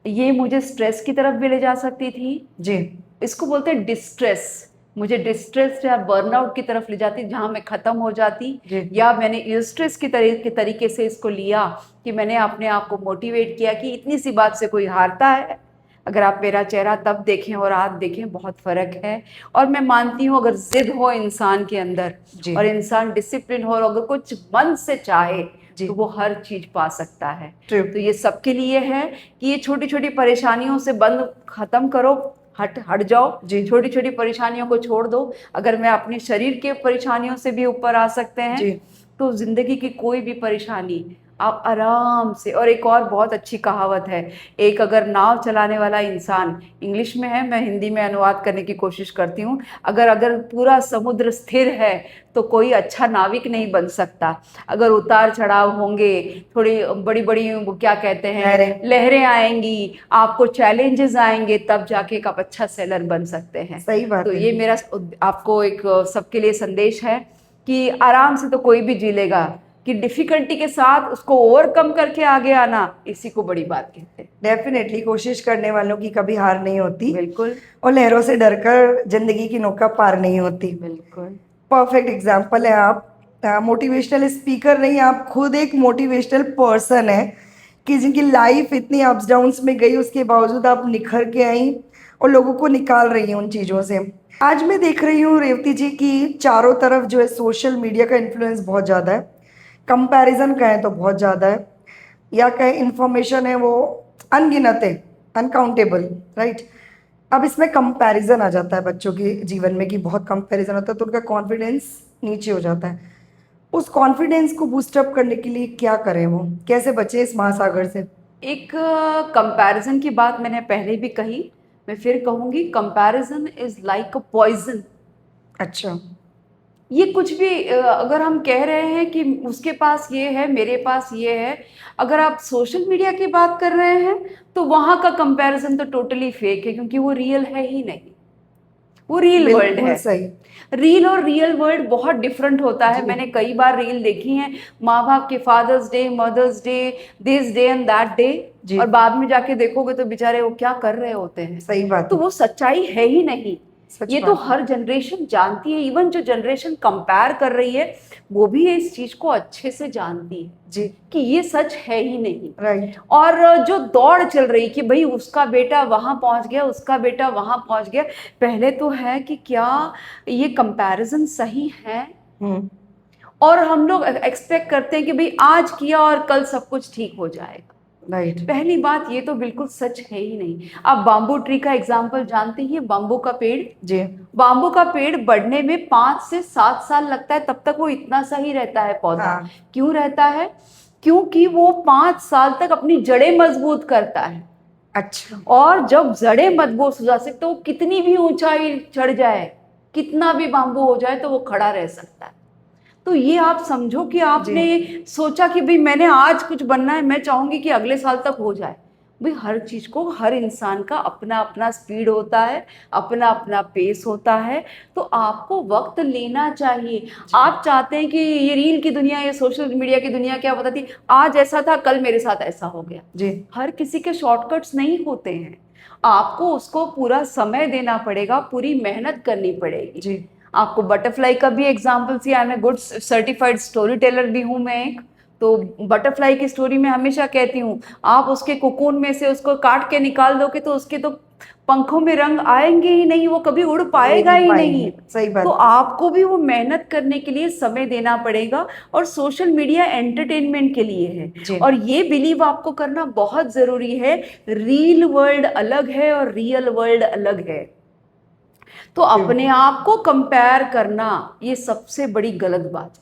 [SPEAKER 2] ये मुझे स्ट्रेस की तरफ भी ले जा सकती थी।
[SPEAKER 1] जी।
[SPEAKER 2] इसको बोलते हैं डिस्ट्रेस, मुझे डिस्ट्रेस या बर्नआउट की तरफ ले जाती, जहाँ मैं ख़त्म हो जाती।
[SPEAKER 1] जी।
[SPEAKER 2] या मैंने स्ट्रेस के तरीके से इसको लिया कि मैंने अपने आप को मोटिवेट किया कि इतनी सी बात से कोई हारता है? अगर आप मेरा चेहरा तब देखें और आज देखें, बहुत फ़र्क है। और मैं मानती हूँ अगर जिद हो इंसान के अंदर,
[SPEAKER 1] जी।
[SPEAKER 2] और इंसान डिसिप्लिन हो, और अगर कुछ मन से चाहे,
[SPEAKER 1] जी।
[SPEAKER 2] तो वो हर चीज़ पा सकता है।
[SPEAKER 1] True.
[SPEAKER 2] तो ये सबके लिए है कि ये छोटी छोटी परेशानियों से बंद ख़त्म करो, हट जाओ,
[SPEAKER 1] जी।
[SPEAKER 2] छोटी छोटी परेशानियों को छोड़ दो। अगर मैं अपने शरीर के परेशानियों से भी ऊपर आ सकते हैं,
[SPEAKER 1] जी।
[SPEAKER 2] तो जिंदगी की कोई भी परेशानी आप आराम से। और एक और बहुत अच्छी कहावत है, एक अगर नाव चलाने वाला इंसान, इंग्लिश में है, मैं हिंदी में अनुवाद करने की कोशिश करती हूँ, अगर पूरा समुद्र स्थिर है तो कोई अच्छा नाविक नहीं बन सकता। अगर उतार चढ़ाव होंगे, थोड़ी बड़ी बड़ी वो क्या कहते हैं, लहरें आएंगी, आपको चैलेंजेस आएंगे, तब जाके एक आप अच्छा सेलर बन सकते हैं।
[SPEAKER 1] सही बात
[SPEAKER 2] तो
[SPEAKER 1] है।
[SPEAKER 2] ये मेरा आपको एक सबके लिए संदेश है कि आराम से तो कोई भी जी लेगा, कि डिफिकल्टी के साथ उसको ओवरकम करके आगे आना, इसी को बड़ी बात कहते हैं।
[SPEAKER 1] डेफिनेटली कोशिश करने वालों की कभी हार नहीं होती।
[SPEAKER 2] बिल्कुल।
[SPEAKER 1] और लहरों से डरकर जिंदगी की नौका पार नहीं होती।
[SPEAKER 2] बिल्कुल।
[SPEAKER 1] परफेक्ट एग्जाम्पल है आप। मोटिवेशनल स्पीकर नहीं, आप खुद एक मोटिवेशनल पर्सन है कि जिनकी लाइफ इतनी अप्स डाउन्स में गई, उसके बावजूद आप निखर के आई और लोगों को निकाल रही हैं उन चीज़ों से। आज मैं देख रही हूँ रेवती जी की चारों तरफ जो है सोशल मीडिया का इन्फ्लुएंस बहुत ज़्यादा है, कंपैरिजन कहें तो बहुत ज़्यादा है, या कहें इंफॉर्मेशन है वो अनगिनत है, अनकाउंटेबल, राइट। अब इसमें कंपैरिजन आ जाता है बच्चों के जीवन में कि बहुत कंपैरिजन होता है तो उनका कॉन्फिडेंस नीचे हो जाता है। उस कॉन्फिडेंस को बूस्टअप करने के लिए क्या करें, वो कैसे बचे इस महासागर से?
[SPEAKER 2] एक कंपैरिजन की बात मैंने पहले भी कही, मैं फिर कहूंगी, comparison is like a poison.
[SPEAKER 1] अच्छा।
[SPEAKER 2] ये कुछ भी अगर हम कह रहे हैं कि उसके पास ये है, मेरे पास ये है, अगर आप सोशल मीडिया की बात कर रहे हैं तो वहां का कंपैरिजन तो टोटली फेक है, क्योंकि वो रियल है ही नहीं, वो रियल वर्ल्ड
[SPEAKER 1] बिल्कुल
[SPEAKER 2] है।
[SPEAKER 1] सही।
[SPEAKER 2] रील और रियल वर्ल्ड बहुत डिफरेंट होता है।
[SPEAKER 1] जी।
[SPEAKER 2] मैंने कई बार रील देखी हैं, माँ बाप के father's day, mother's day, this day and that day,
[SPEAKER 1] जी।
[SPEAKER 2] और बाद में जाके देखोगे तो बेचारे वो क्या कर रहे होते हैं।
[SPEAKER 1] सही बात
[SPEAKER 2] तो
[SPEAKER 1] है।
[SPEAKER 2] वो सच्चाई है ही नहीं।
[SPEAKER 1] सच
[SPEAKER 2] ये तो
[SPEAKER 1] बात है।
[SPEAKER 2] हर जनरेशन जानती है, इवन जो जनरेशन कंपेयर कर रही है वो भी इस चीज को अच्छे से जानती है
[SPEAKER 1] जी।
[SPEAKER 2] कि ये सच है ही नहीं।
[SPEAKER 1] राइट।
[SPEAKER 2] और जो दौड़ चल रही कि भाई उसका बेटा वहां पहुंच गया, उसका बेटा वहां पहुंच गया, पहले तो है कि क्या ये कंपैरिजन सही है?
[SPEAKER 1] हम्म।
[SPEAKER 2] और हम लोग एक्सपेक्ट करते हैं कि भाई आज किया और कल सब कुछ ठीक हो जाएगा।
[SPEAKER 1] राइट।
[SPEAKER 2] पहली बात, ये तो बिल्कुल सच है ही नहीं। आप बाम्बू ट्री का एग्जाम्पल जानते ही हैं, बाम्बू का पेड़।
[SPEAKER 1] जी।
[SPEAKER 2] बाम्बू का पेड़ बढ़ने में 5 से 7 साल लगता है, तब तक वो इतना सही रहता है पौधा।
[SPEAKER 1] हाँ।
[SPEAKER 2] क्यों रहता है? क्योंकि वो 5 साल तक अपनी जड़ें मजबूत करता है।
[SPEAKER 1] अच्छा।
[SPEAKER 2] और जब जड़ें मजबूत हो जा सकते तो वो कितनी भी ऊंचाई चढ़ जाए, कितना भी बाम्बू हो जाए, तो वो खड़ा रह सकता है। तो ये आप समझो कि आपने सोचा कि भाई मैंने आज कुछ बनना है, मैं चाहूंगी कि अगले साल तक हो जाए। भाई हर चीज को, हर इंसान का अपना अपना स्पीड होता है, अपना अपना पेस होता है, तो आपको वक्त लेना चाहिए। आप चाहते हैं कि ये रील की दुनिया, ये सोशल मीडिया की दुनिया क्या बताती, आज ऐसा था कल मेरे साथ ऐसा हो गया।
[SPEAKER 1] जी।
[SPEAKER 2] हर किसी के शॉर्टकट्स नहीं होते हैं, आपको उसको पूरा समय देना पड़ेगा, पूरी मेहनत करनी पड़ेगी।
[SPEAKER 1] जी।
[SPEAKER 2] आपको बटरफ्लाई का भी example see, I am a good certified story teller भी हूँ मैं एक। तो बटरफ्लाई की स्टोरी में हमेशा कहती हूँ, आप उसके कोकून में से उसको काट के निकाल दोगे तो उसके तो पंखों में रंग आएंगे ही नहीं, वो कभी उड़ पाएगा ही नहीं।
[SPEAKER 1] सही
[SPEAKER 2] तो
[SPEAKER 1] बात।
[SPEAKER 2] आपको भी वो मेहनत करने के लिए समय देना पड़ेगा। और सोशल मीडिया एंटरटेनमेंट के लिए
[SPEAKER 1] जी।
[SPEAKER 2] है, और ये बिलीव आपको करना बहुत जरूरी है, रील वर्ल्ड अलग है और रियल वर्ल्ड अलग है। तो अपने आप को कंपेयर करना ये सबसे बड़ी गलत बात है।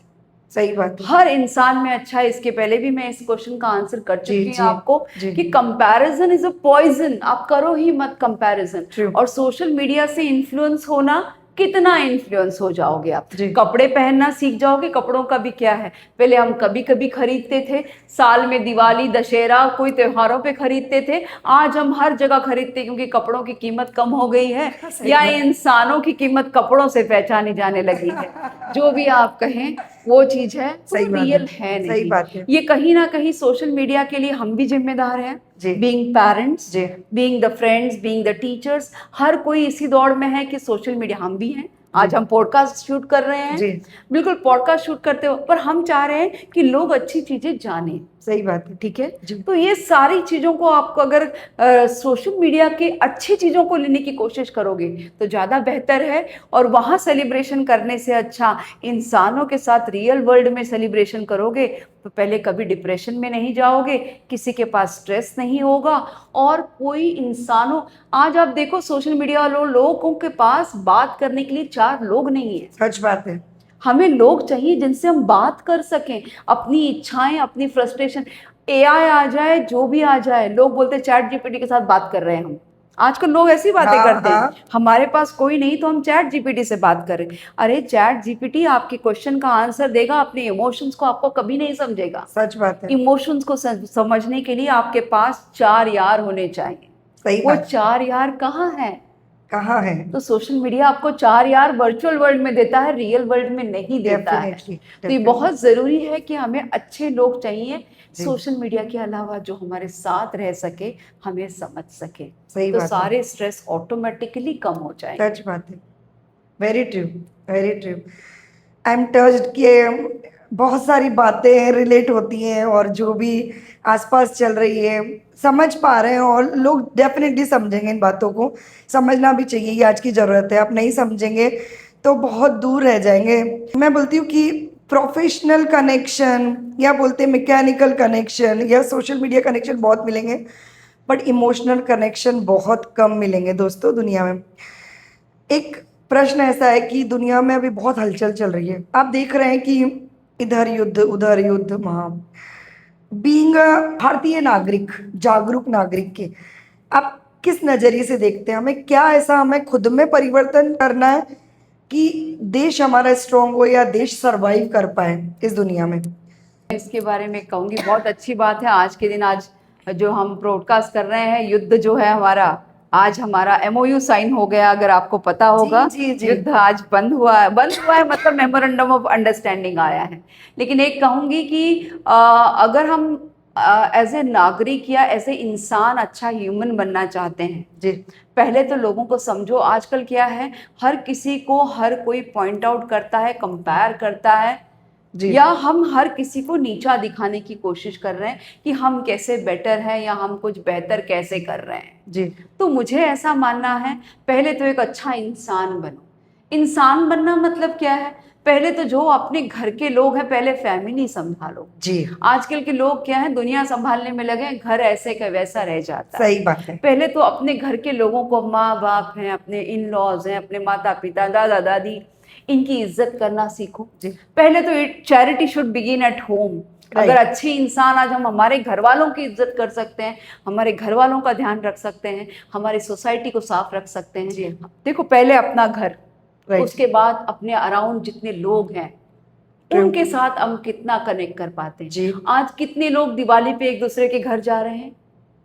[SPEAKER 1] सही बात है।
[SPEAKER 2] हर इंसान में अच्छा है। इसके पहले भी मैं इस क्वेश्चन का आंसर कर
[SPEAKER 1] जी,
[SPEAKER 2] चुकी
[SPEAKER 1] जी,
[SPEAKER 2] हूँ आपको
[SPEAKER 1] जी।
[SPEAKER 2] कि कंपैरिजन इज अ पॉइजन, आप करो ही मत कंपैरिजन।
[SPEAKER 1] True.
[SPEAKER 2] और सोशल मीडिया से इन्फ्लुएंस होना, कितना इन्फ्लुएंस हो जाओगे आप।
[SPEAKER 1] जी।
[SPEAKER 2] कपड़े पहनना सीख जाओगे, कपड़ों का भी क्या है, पहले हम कभी कभी खरीदते थे, साल में दिवाली, दशहरा, कोई त्योहारों पे खरीदते थे। आज हम हर जगह खरीदते हैं, क्योंकि कपड़ों की कीमत कम हो गई है,
[SPEAKER 1] सही
[SPEAKER 2] या
[SPEAKER 1] बात।
[SPEAKER 2] इंसानों की कीमत कपड़ों से पहचानी जाने लगी है। जो भी आप कहें वो चीज है, तो
[SPEAKER 1] सही बात
[SPEAKER 2] रियल
[SPEAKER 1] है।
[SPEAKER 2] है
[SPEAKER 1] सही
[SPEAKER 2] नहीं।
[SPEAKER 1] बात है।
[SPEAKER 2] ये कहीं ना कहीं सोशल मीडिया के लिए हम भी जिम्मेदार हैं,
[SPEAKER 1] जी।
[SPEAKER 2] बीइंग पेरेंट्स,
[SPEAKER 1] जी।
[SPEAKER 2] Being the friends, being the teachers. हर कोई इसी दौड़ में है कि सोशल मीडिया, हम भी हैं। आज
[SPEAKER 1] जी।
[SPEAKER 2] हम पॉडकास्ट शूट कर रहे हैं,
[SPEAKER 1] जी।
[SPEAKER 2] बिल्कुल पॉडकास्ट शूट करते हो, पर हम चाह रहे हैं कि लोग अच्छी चीजें जानें।
[SPEAKER 1] सही बात है।
[SPEAKER 2] ठीक है।
[SPEAKER 1] जी।
[SPEAKER 2] तो ये सारी चीजों को आपको अगर सोशल मीडिया के अच्छी चीजों को लेने की कोशिश करोगे तो ज्यादा बेहतर है। और वहां सेलिब्रेशन करने से अच्छा इंसानों के साथ रियल वर्ल्ड में सेलिब्रेशन करोगे तो पहले कभी डिप्रेशन में नहीं जाओगे, किसी के पास स्ट्रेस नहीं होगा, और कोई इंसानों, आज आप देखो सोशल मीडिया वालों, लोगों के पास बात करने के लिए 4 लोग नहीं है।
[SPEAKER 1] सच बात है।
[SPEAKER 2] हमें लोग चाहिए जिनसे हम बात कर सकें, अपनी इच्छाएं, अपनी फ्रस्ट्रेशन। एआई आ जाए, जो भी आ जाए, लोग बोलते हैं चैट जीपीटी के साथ बात कर रहे हैं हम। आजकल लोग ऐसी बातें
[SPEAKER 1] हाँ,
[SPEAKER 2] करते हैं,
[SPEAKER 1] हाँ।
[SPEAKER 2] हमारे पास कोई नहीं तो हम चैट जीपीटी से बात करें। अरे चैट जीपीटी आपके क्वेश्चन का आंसर देगा, अपने इमोशंस को आपको कभी नहीं समझेगा।
[SPEAKER 1] सच बात है।
[SPEAKER 2] इमोशंस को समझने के लिए आपके पास 4 यार होने चाहिए।
[SPEAKER 1] सही
[SPEAKER 2] वो
[SPEAKER 1] बात।
[SPEAKER 2] 4 यार कहाँ हैं?
[SPEAKER 1] कहाँ है?
[SPEAKER 2] तो सोशल मीडिया आपको 4 यार वर्चुअल वर्ल्ड में देता है, रियल वर्ल्ड में नहीं देता है।
[SPEAKER 1] डेफिनेटली।
[SPEAKER 2] तो ये बहुत जरूरी है कि हमें अच्छे लोग चाहिए
[SPEAKER 1] जी।
[SPEAKER 2] सोशल मीडिया के अलावा, जो हमारे साथ रह सके, हमें समझ सके।
[SPEAKER 1] सही
[SPEAKER 2] तो
[SPEAKER 1] बात है।
[SPEAKER 2] सारे स्ट्रेस ऑटोमेटिकली कम हो जाएंगे।
[SPEAKER 1] सच बात है। Very true. Very true. I am touched कि बहुत सारी बातें रिलेट होती हैं और जो भी आसपास चल रही है समझ पा रहे हैं, और लोग डेफिनेटली समझेंगे इन बातों को। समझना भी चाहिए, ये आज की ज़रूरत है। आप नहीं समझेंगे तो बहुत दूर रह जाएंगे। मैं बोलती हूँ कि प्रोफेशनल कनेक्शन या बोलते मैकेनिकल कनेक्शन या सोशल मीडिया कनेक्शन बहुत मिलेंगे, बट इमोशनल कनेक्शन बहुत कम मिलेंगे दोस्तों दुनिया में। एक प्रश्न ऐसा है कि दुनिया में अभी बहुत हलचल चल रही है। आप देख रहे हैं कि इधर युद्ध उधर युद्ध, वहाँ बीइंग भारतीय नागरिक, जागरूक नागरिक के आप किस नज़रिए से देखते हैं? हमें क्या ऐसा हमें खुद में परिवर्तन करना है कि देश हमारा स्ट्रांग हो या देश सरवाइव कर पाए इस दुनिया में?
[SPEAKER 2] इसके बारे में कहूंगी, बहुत अच्छी बात है। आज के दिन, आज जो हम ब्रॉडकास्ट कर रहे हैं, युद्ध जो है हमारा, आज हमारा एमओयू साइन हो गया, अगर आपको पता होगा।
[SPEAKER 1] जी जी।
[SPEAKER 2] युद्ध आज बंद हुआ है, मतलब मेमोरेंडम ऑफ अंडरस्टैंडिंग आया है। लेकिन एक कहूंगी कि अगर हम एज ए नागरिक या एज ए इंसान अच्छा ह्यूमन बनना चाहते हैं,
[SPEAKER 1] जी
[SPEAKER 2] पहले तो लोगों को समझो। आजकल क्या है, हर किसी को हर कोई पॉइंट आउट करता है, कंपेयर करता है,
[SPEAKER 1] जी
[SPEAKER 2] या हम हर किसी को नीचा दिखाने की कोशिश कर रहे हैं कि हम कैसे बेटर हैं या हम कुछ बेहतर कैसे कर रहे हैं।
[SPEAKER 1] जी
[SPEAKER 2] तो मुझे ऐसा मानना है, पहले तो एक अच्छा इंसान बनो। इंसान बनना मतलब क्या है? पहले तो जो अपने घर के लोग हैं, पहले फैमिली संभालो।
[SPEAKER 1] जी।
[SPEAKER 2] आजकल के लोग क्या है, दुनिया संभालने में लगे हैं, घर ऐसे का वैसा रह जाता है।
[SPEAKER 1] सही बात है।
[SPEAKER 2] पहले तो अपने घर के लोगों को, माँ बाप हैं, अपने इन लॉज हैं, अपने माता पिता, दादा दादी, इनकी इज्जत करना सीखो।
[SPEAKER 1] जी
[SPEAKER 2] पहले तो charity should begin at home. अगर अच्छे इंसान, आज हम हमारे घर वालों की इज्जत कर सकते हैं, हमारे घर वालों का ध्यान रख सकते हैं, हमारी सोसाइटी को साफ रख सकते हैं।
[SPEAKER 1] जी
[SPEAKER 2] देखो, पहले अपना घर,
[SPEAKER 1] राइट।
[SPEAKER 2] उसके बाद अपने अराउंड जितने लोग हैं
[SPEAKER 1] True.
[SPEAKER 2] उनके साथ हम कितना कनेक्ट कर पाते हैं।
[SPEAKER 1] जी
[SPEAKER 2] आज कितने लोग दिवाली पे एक दूसरे के घर जा रहे हैं?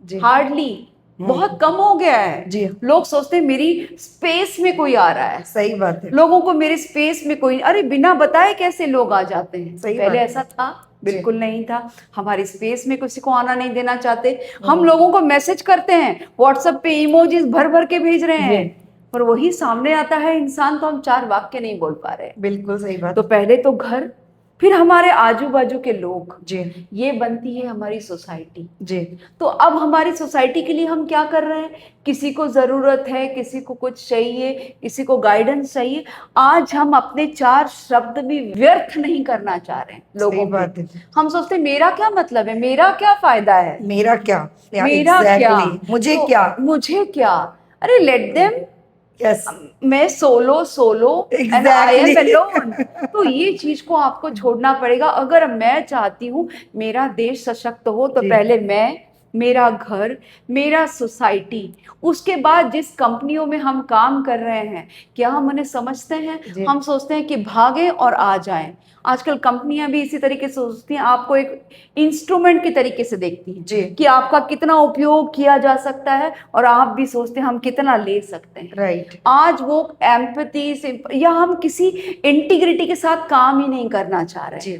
[SPEAKER 1] जी
[SPEAKER 2] हार्डली, बहुत कम हो गया है।
[SPEAKER 1] जी।
[SPEAKER 2] लोग सोचते हैं मेरी स्पेस में कोई आ रहा है।
[SPEAKER 1] सही बात है।
[SPEAKER 2] लोगों को मेरे स्पेस में कोई, अरे बिना बताए कैसे लोग आ जाते हैं।
[SPEAKER 1] सही
[SPEAKER 2] पहले
[SPEAKER 1] बात है।
[SPEAKER 2] ऐसा था? बिल्कुल नहीं था। हमारी स्पेस में किसी को आना नहीं देना चाहते। हम लोगों को मैसेज करते हैं, व्हाट्सएप पे इमोजीज भर भर के भेज रहे हैं, पर वही सामने आता है इंसान, तो हम 4 वाक्य नहीं बोल पा रहे।
[SPEAKER 1] बिल्कुल सही बात।
[SPEAKER 2] तो पहले तो घर, फिर हमारे आजू बाजू के लोग,
[SPEAKER 1] जी
[SPEAKER 2] ये बनती है हमारी सोसाइटी।
[SPEAKER 1] जी
[SPEAKER 2] तो अब हमारी सोसाइटी के लिए हम क्या कर रहे हैं? किसी को जरूरत है, किसी को कुछ चाहिए, किसी को गाइडेंस चाहिए, आज हम अपने 4 शब्द भी व्यर्थ नहीं करना चाह रहे हैं लोगों
[SPEAKER 1] सही बात है।
[SPEAKER 2] हम सोचते हैं मेरा क्या मतलब है, मेरा क्या फायदा है,
[SPEAKER 1] मेरा क्या,
[SPEAKER 2] मेरा क्या,
[SPEAKER 1] मुझे
[SPEAKER 2] तो
[SPEAKER 1] क्या।
[SPEAKER 2] मुझे क्या। अरे लेट देम,
[SPEAKER 1] यस
[SPEAKER 2] मैं solo and I am
[SPEAKER 1] exactly.
[SPEAKER 2] Alone. तो ये चीज को आपको छोड़ना पड़ेगा। अगर मैं चाहती हूँ मेरा देश सशक्त हो, तो
[SPEAKER 1] जी।
[SPEAKER 2] पहले मैं, मेरा घर, मेरा सोसाइटी, उसके बाद जिस कंपनियों में हम काम कर रहे हैं, क्या हम उन्हें समझते हैं?
[SPEAKER 1] जी।
[SPEAKER 2] हम सोचते हैं कि भागें और आ जाएं। आजकल कंपनियां भी इसी तरीके से सोचती हैं, आपको एक इंस्ट्रूमेंट की तरीके से देखती हैं
[SPEAKER 1] जी
[SPEAKER 2] कि आपका कितना उपयोग किया जा सकता है, और आप भी सोचते हैं हम कितना ले सकते हैं।
[SPEAKER 1] राइट।
[SPEAKER 2] आज वो एम्पैथी से, या हम किसी इंटीग्रिटी के साथ काम ही नहीं करना चाह रहे।
[SPEAKER 1] जी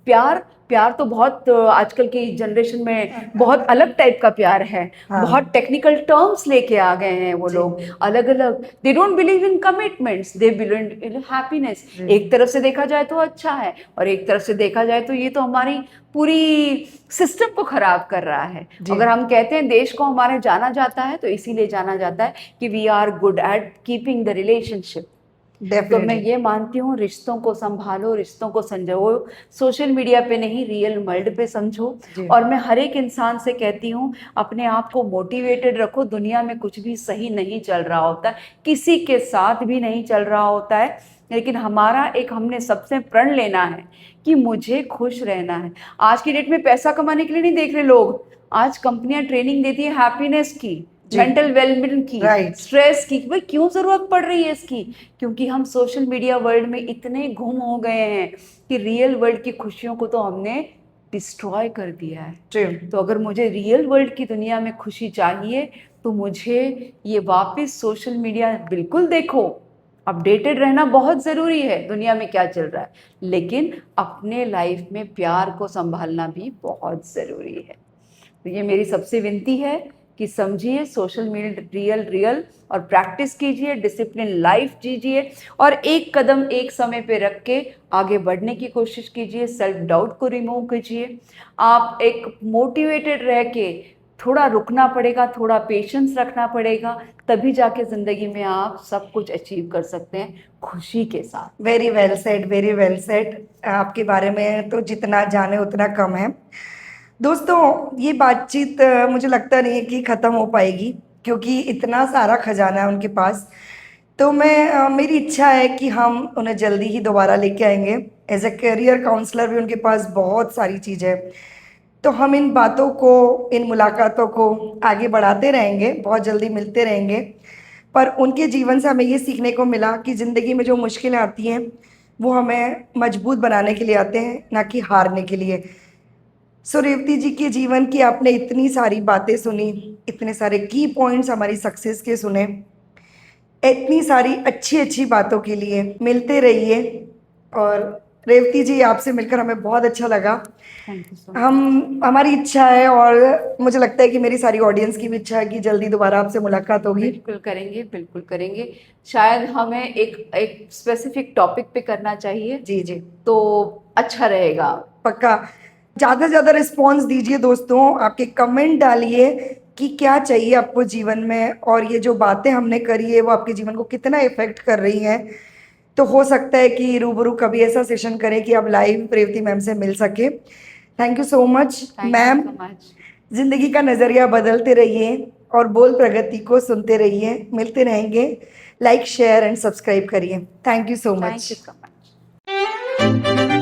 [SPEAKER 2] प्यार, प्यार तो बहुत आजकल की जनरेशन में बहुत अलग टाइप का प्यार है।
[SPEAKER 1] हाँ।
[SPEAKER 2] बहुत टेक्निकल टर्म्स लेके आ गए हैं वो
[SPEAKER 1] जी।
[SPEAKER 2] लोग, अलग अलग। They don't believe in commitments, they believe in happiness.
[SPEAKER 1] जी।
[SPEAKER 2] एक तरफ से देखा जाए तो अच्छा है, और एक तरफ से देखा जाए तो ये तो हमारी पूरी सिस्टम को खराब कर रहा है।
[SPEAKER 1] जी।
[SPEAKER 2] अगर हम कहते हैं देश को हमारे जाना जाता है, तो इसीलिए जाना जाता है कि we are good at keeping the relationship. तो मैं
[SPEAKER 1] डेफिनेटली।
[SPEAKER 2] ये मानती हूँ, रिश्तों को संभालो, रिश्तों को संजो, सोशल मीडिया पे नहीं, रियल वर्ल्ड पे समझो।
[SPEAKER 1] जी।
[SPEAKER 2] और मैं हर एक इंसान से कहती हूँ, अपने आप को मोटिवेटेड रखो। दुनिया में कुछ भी सही नहीं चल रहा होता, किसी के साथ भी नहीं चल रहा होता है, लेकिन हमारा एक, हमने सबसे प्रण लेना है कि मुझे खुश रहना है। आज की डेट में पैसा कमाने के लिए नहीं देख रहे लोग। आज कंपनियां ट्रेनिंग देती है हैप्पीनेस की, मेंटल वेलबींग की,
[SPEAKER 1] राइट।
[SPEAKER 2] स्ट्रेस की। भाई क्यों जरूरत पड़ रही है इसकी? क्योंकि हम सोशल मीडिया वर्ल्ड में इतने गुम हो गए हैं कि रियल वर्ल्ड की खुशियों को तो हमने डिस्ट्रॉय कर दिया है।
[SPEAKER 1] ट्रू।
[SPEAKER 2] तो अगर मुझे रियल वर्ल्ड की दुनिया में खुशी चाहिए, तो मुझे ये वापस सोशल मीडिया, बिल्कुल देखो, अपडेटेड रहना बहुत ज़रूरी है दुनिया में क्या चल रहा है, लेकिन अपने लाइफ में प्यार को संभालना भी बहुत ज़रूरी है। तो ये मेरी सबसे विनती है कि समझिए सोशल मीडिया रियल और प्रैक्टिस कीजिए, डिसिप्लिन लाइफ जीजिए और एक कदम एक समय पे रख के आगे बढ़ने की कोशिश कीजिए। सेल्फ डाउट को रिमूव कीजिए। आप एक मोटिवेटेड रह के, थोड़ा रुकना पड़ेगा, थोड़ा पेशेंस रखना पड़ेगा, तभी जाके ज़िंदगी में आप सब कुछ अचीव कर सकते हैं खुशी के साथ।
[SPEAKER 1] Very well said, very well said. आपके बारे में तो जितना जाने उतना कम है। दोस्तों, ये बातचीत मुझे लगता नहीं है कि ख़त्म हो पाएगी, क्योंकि इतना सारा खजाना है उनके पास। तो मेरी इच्छा है कि हम उन्हें जल्दी ही दोबारा लेके आएंगे। एज ए करियर काउंसलर भी उनके पास बहुत सारी चीज़ है। तो हम इन बातों को, इन मुलाकातों को आगे बढ़ाते रहेंगे, बहुत जल्दी मिलते रहेंगे। पर उनके जीवन से हमें ये सीखने को मिला कि ज़िंदगी में जो मुश्किलें आती हैं वो हमें मजबूत बनाने के लिए आते हैं, ना कि हारने के लिए। सो रेवती जी के जीवन की आपने इतनी सारी बातें सुनी, इतने सारे की पॉइंट्स हमारी सक्सेस के सुने। इतनी सारी अच्छी अच्छी बातों के लिए मिलते रहिए। और रेवती जी, आपसे मिलकर हमें बहुत अच्छा लगा।
[SPEAKER 2] Thank you so much.
[SPEAKER 1] हमारी इच्छा है, और मुझे लगता है कि मेरी सारी ऑडियंस की भी इच्छा है कि जल्दी दोबारा आपसे मुलाकात होगी।
[SPEAKER 2] बिल्कुल करेंगे, बिल्कुल करेंगे। शायद हमें एक स्पेसिफिक टॉपिक पे करना चाहिए
[SPEAKER 1] जी जी,
[SPEAKER 2] तो अच्छा रहेगा।
[SPEAKER 1] पक्का। ज़्यादा से ज़्यादा रिस्पॉन्स दीजिए दोस्तों, आपके कमेंट डालिए कि क्या चाहिए आपको जीवन में, और ये जो बातें हमने करी है वो आपके जीवन को कितना इफेक्ट कर रही हैं। तो हो सकता है कि रूबरू कभी ऐसा सेशन करें कि आप लाइव रेवती मैम से मिल सके। Thank you so much
[SPEAKER 2] thank
[SPEAKER 1] ma'am.
[SPEAKER 2] You so much.
[SPEAKER 1] जिंदगी का नज़रिया बदलते रहिए और बोल प्रगति को सुनते रहिए। मिलते रहेंगे। लाइक, शेयर एंड सब्सक्राइब करिए। Thank you so
[SPEAKER 2] thank
[SPEAKER 1] much.
[SPEAKER 2] You so much.